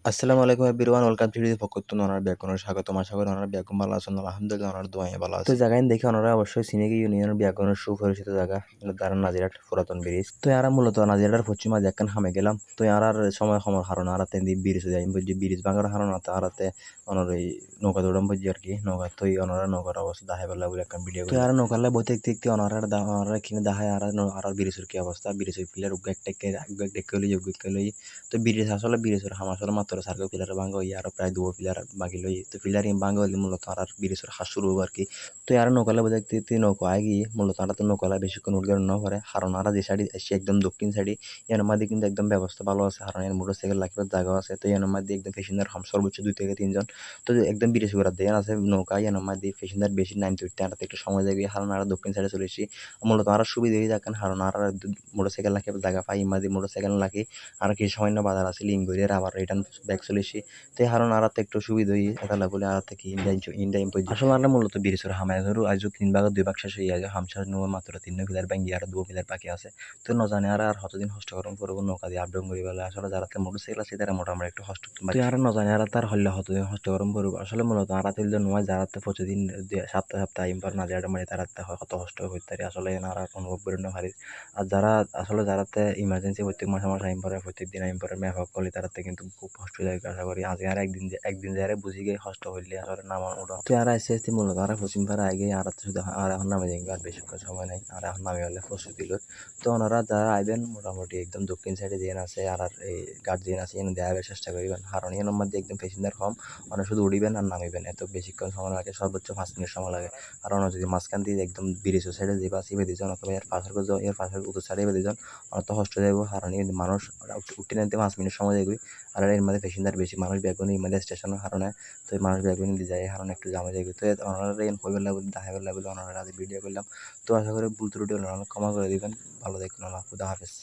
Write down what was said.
আসসালামু আলাইকুম everyone, welcome to the ফকতুন ওনার ব্যাকরণের স্বাগতম। আশা করি ওনার ব্যাকরণ ভালো আছেন, আলহামদুলিল্লাহ ওনার দোয়ায় ভালো আছে। তো জায়গায় দেখে ওনারা অবশ্যই সিনেকি ইউনিয়নের ব্যাকরণের সুপরিচিত জায়গা দ্বারা নাজিরাট পুরাতন ব্রিজ। তো এরা মূলত নাজিরাটার পশ্চিমা দেখেন হামে গেলাম। তো আর সময় সময় হারণ আরাতে ব্রিজ যাই বুঝি ব্রিজ ভাঙার হারণ আরাতে ওনার ওই নৌকা দৌড়াম বুঝি আর কি নৌকা তো ওনারা নৌকার অবস্থা দেখাই পেলা বলে একটা ভিডিও। তো আর নৌকালে বই দেখতে দেখতে ওনারা কিনে দেখায় আর ব্রিজের কি অবস্থা, ব্রিজের পিলার উগ্গা টেকে ডেকে লই উগ্গা লই। তো ব্রিজ আসলে ব্রিজের হামাসলে মাত্র সার্কেল পিলার ভাঙা হই আর প্রায় দুও পিলার বাকি লই। তো পিলার ভাঙা হইলে মূলত আর ব্রিজের হাস শুরু হবো আর কি। তো আর নৌকালে বোঝা দেখতে নৌকা আয় গিয়ে মূলত আর তো নৌকালে বেশিক্ষণ উঠতে ন পারে, কারণ আর যে সাইডে এসে একদম দক্ষিণ সাইডে এর মধ্যে কিন্তু একদম ব্যবস্থা ভালো আছে, কারণ এর মোটর সাইকেল রাখবার জায়গা আছে। তো এর মধ্যে একদম পেশেন্টার হাম সর্বোচ্চ 2 থেকে 3 জন। তো একদম ব্রিজ করে দেন আছে নৌকা এর মধ্যে পেশেন্টার বেশি নামতে উঠতে আর একটু সময় যাবে, কারণ আর দক্ষিণ সাইডে চলে এসেছি। মূলত আর সুবিধা হয়ে থাকেন, কারণ আর মোটর সাইকেল রাখে জায়গা পাই মাঝে মোটর সাইকেল রাখি আর কিছু সামান্য বাজার আছে লিঙ্ক করে আবার রিটার্ন ব্যাক চলে এসেছি। তো কারণ আর একটু সুবিধা হই এটা বলে আর থেকে ইন্ডিয়া ইম্পোজ আসলে আমরা মূলত ব্রিজের হামায় ধরো আজ 3 ভাগ 2 ভাগ শেষ হয়ে যায়, হামসার নো মাত্র 3 পিলার ভাঙ্গি আর 2 পিলার বাকি আছে। তো ন জানে আর কতদিন হস্ত করম করবো নৌকা দিয়ে আপডাউন করি বলে আসলে যারা মোটর সাইকেল আছে তারা মোটামুটি একটু হস্ত আর ন জানে আর তার হলে কতদিন হস্ত করম করবো আসলে মূলত আর তুললে নয় যারা প্রতিদিন সপ্তাহে সপ্তাহে ইম্পার না যারা মানে তারা কত কষ্ট করতে আসলে আর অনুভব করে না পারি। আর যারা আসলে যারাতে ইমার্জেন্সি প্রত্যেক মাসে মাসে আইন পরে প্রত্যেক দিন আইন পরে মেহক করলে তারাতে কিন্তু খুব কষ্ট যায়। আশা করি আজ আর একদিন যারা বুঝি গিয়ে কষ্ট হইলে আর নামার ওটা তো আর আস্তে আস্তে মূলত আর পশ্চিম পাড়া আগে আর শুধু আর এখন নামে যাই আর বেশিক্ষণ সময় নেই আর এখন নামে হলে প্রস্তুতি লোক। তো ওনারা যারা আইবেন মোটামুটি একদম দক্ষিণ সাইডে যেন আছে আর এই গার্জিয়ান আছে এনে দেওয়ার চেষ্টা করিবেন, কারণ এর মধ্যে একদম পেসেঞ্জার কম, মানে শুধু উড়িবেন আর নামিবেন এত বেশিক্ষণ সময় লাগে, সর্বোচ্চ 5 মিনিট সময় লাগে। আর অন্য যদি মাঝখান দিয়ে একদম ব্রিজের সাইডে যে বাসি বেঁধে যান অথবা এর পাশের উত্তর সাইডে বেঁধে যান অত কষ্ট যাইব, কারণ মানুষ উঠতে নামতে 5 মিনিট সময় যাবে। আর এর মধ্যে প্যাসেঞ্জার বেশি মানুষ ব্যাগুনি এর মধ্যে স্টেশনের কারণে তো এই মানুষ ব্যাগুনি দিয়ে যায় কারণে একটু জামা যাবে। তো ওনারা হইবেন বলে দেখা গেল বলে ওনারা আজ ভিডিও করলাম। তো আশা করি ভুল ত্রুটি ওনারা ক্ষমা করে দিবেন। ভালো দেখুন, আল্লাহ খুদা হাফেজ।